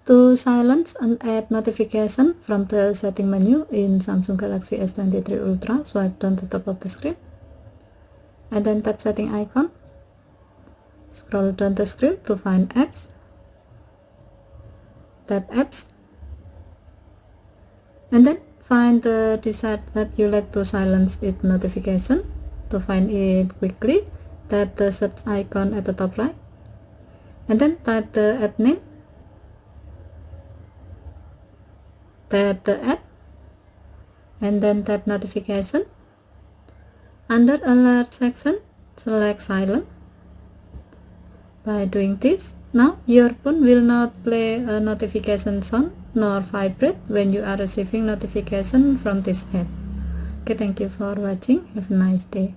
To silence and add notification from the setting menu in Samsung Galaxy S23 Ultra, swipe down to the top of the screen and then tap setting icon. Scroll down the screen to find apps. Tap apps and then find the desired app you like to silence its notification. To find it quickly, tap the search icon at the top right and then type the app name. Tap the app and then tap notification. Under alert section, select silent. By doing this, now your phone will not play a notification sound nor vibrate when you are receiving notification from this app. Okay, thank you for watching. Have a nice day.